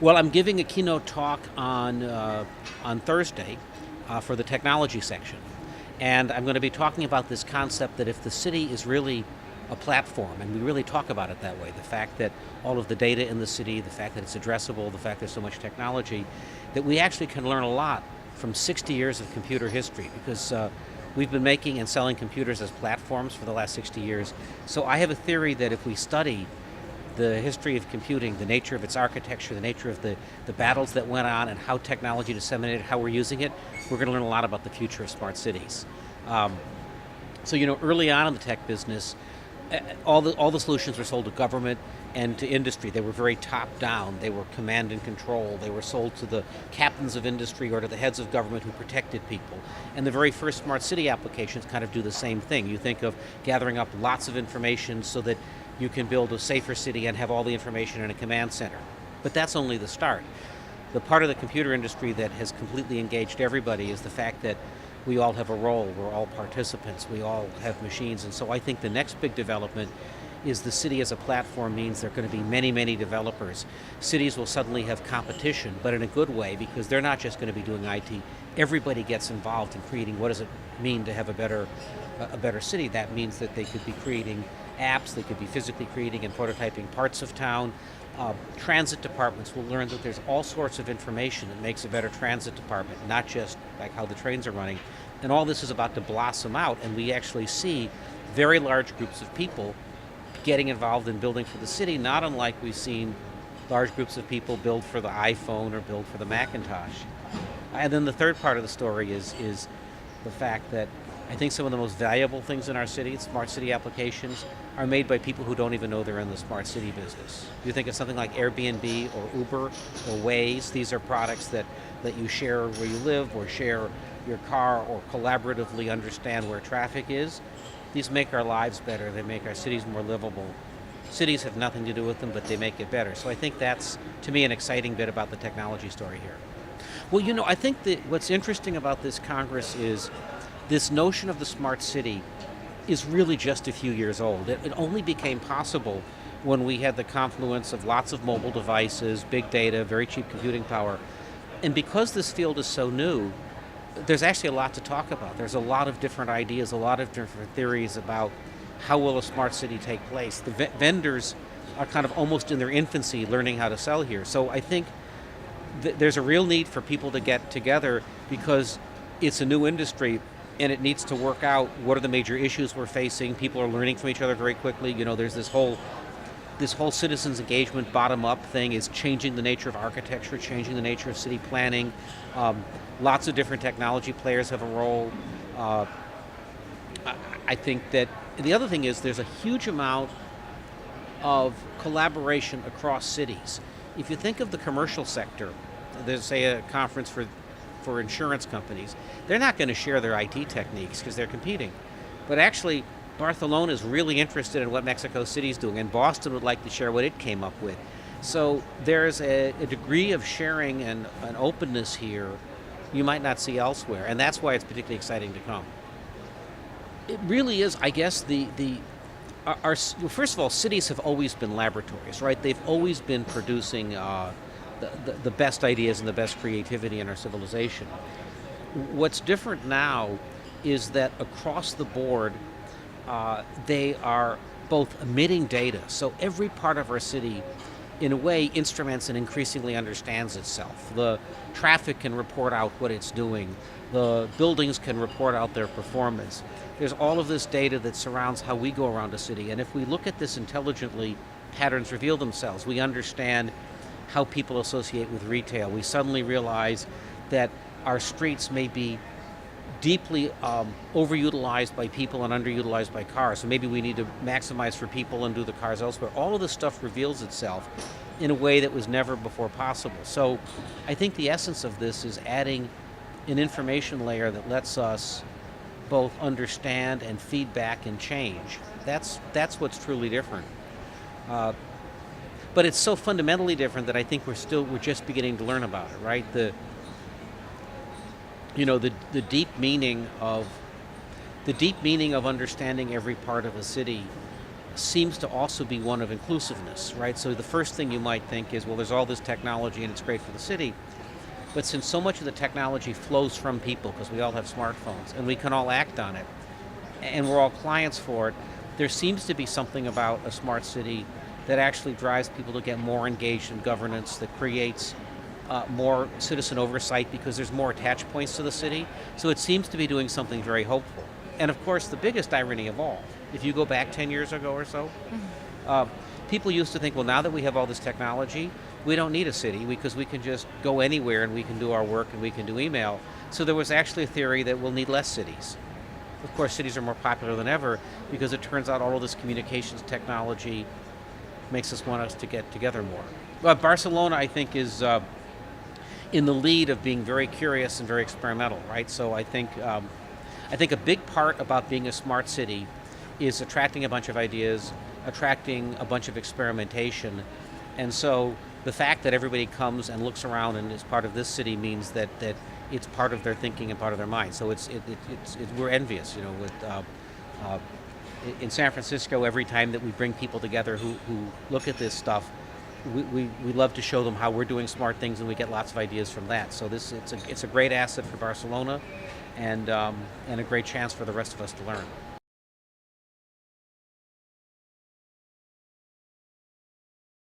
Well, I'm giving a keynote talk on Thursday for the technology section. And I'm going to be talking about this concept that if the city is really a platform, and we really talk about it that way, the fact that all of the data in the city, the fact that it's addressable, the fact there's so much technology, that we actually can learn a lot from 60 years of computer history, because we've been making and selling computers as platforms for the last 60 years. So I have a theory that if we study the history of computing, the nature of its architecture, the nature of the battles that went on, and how technology disseminated, how we're using it, we're going to learn a lot about the future of smart cities. So early on in the tech business, all the solutions were sold to government and to industry. They were very top-down. They were command and control. They were sold to the captains of industry or to the heads of government who protected people. And the very first smart city applications kind of do the same thing. You think of gathering up lots of information so that you can build a safer city and have all the information in a command center. But that's only the start. The part of the computer industry that has completely engaged everybody is the fact that we all have a role, we're all participants, we all have machines. And so I think the next big development is the city as a platform means there are going to be many, many developers. Cities will suddenly have competition, but in a good way, because they're not just going to be doing IT. Everybody gets involved in creating what does it mean to have a better city. That means that they could be creating apps, they could be physically creating and prototyping parts of town. Transit departments will learn that there's all sorts of information that makes a better transit department, not just like how the trains are running. And all this is about to blossom out, and we actually see very large groups of people getting involved in building for the city, not unlike we've seen large groups of people build for the iPhone or build for the Macintosh. And then the third part of the story is the fact that I think some of the most valuable things in our city, smart city applications, are made by people who don't even know they're in the smart city business. You think of something like Airbnb or Uber or Waze. These are products that you share where you live or share your car or collaboratively understand where traffic is. These make our lives better. They make our cities more livable. Cities have nothing to do with them, but they make it better. So I think that's, to me, an exciting bit about the technology story here. Well, I think that what's interesting about this Congress is this notion of the smart city is really just a few years old. It only became possible when we had the confluence of lots of mobile devices, big data, very cheap computing power. And because this field is so new, there's actually a lot to talk about. There's a lot of different ideas, a lot of different theories about how will a smart city take place. The vendors are kind of almost in their infancy learning how to sell here. So I think there's a real need for people to get together because it's a new industry and it needs to work out what are the major issues we're facing. People are learning from each other very quickly. There's this whole citizens engagement bottom-up thing is changing the nature of architecture, changing the nature of city planning. Lots of different technology players have a role. I think that the other thing is there's a huge amount of collaboration across cities. If you think of the commercial sector, there's, say, a conference for insurance companies, they're not going to share their IT techniques because they're competing. But actually, Barcelona is really interested in what Mexico City is doing, and Boston would like to share what it came up with. So there's a degree of sharing and an openness here you might not see elsewhere, and that's why it's particularly exciting to come. It really is, I guess, first of all, cities have always been laboratories, right? They've always been producing the best ideas and the best creativity in our civilization. What's different now is that across the board, they are both emitting data. So every part of our city, in a way, instruments and increasingly understands itself. The traffic can report out what it's doing. The buildings can report out their performance. There's all of this data that surrounds how we go around a city. And if we look at this intelligently, patterns reveal themselves. We understand how people associate with retail. We suddenly realize that our streets may be deeply overutilized by people and underutilized by cars. So maybe we need to maximize for people and do the cars elsewhere. All of this stuff reveals itself in a way that was never before possible. So I think the essence of this is adding an information layer that lets us both understand and feedback and change. That's what's truly different. But it's so fundamentally different that I think we're just beginning to learn about it, right? The deep meaning of understanding every part of a city seems to also be one of inclusiveness, right? So the first thing you might think is, well, there's all this technology and it's great for the city, but since so much of the technology flows from people, because we all have smartphones and we can all act on it, and we're all clients for it, there seems to be something about a smart city that actually drives people to get more engaged in governance, that creates more citizen oversight because there's more attach points to the city. So it seems to be doing something very hopeful. And of course, the biggest irony of all, if you go back 10 years ago or so, people used to think, well, now that we have all this technology, we don't need a city because we can just go anywhere and we can do our work and we can do email. So there was actually a theory that we'll need less cities. Of course, cities are more popular than ever because it turns out all of this communications technology makes us want us to get together more. But Barcelona, I think, is in the lead of being very curious and very experimental, right? So I think a big part about being a smart city is attracting a bunch of ideas, attracting a bunch of experimentation, and so the fact that everybody comes and looks around and is part of this city means that it's part of their thinking and part of their mind. So we're envious, with. In San Francisco, every time that we bring people together who look at this stuff, we love to show them how we're doing smart things, and we get lots of ideas from that. So it's a great asset for Barcelona, and a great chance for the rest of us to learn.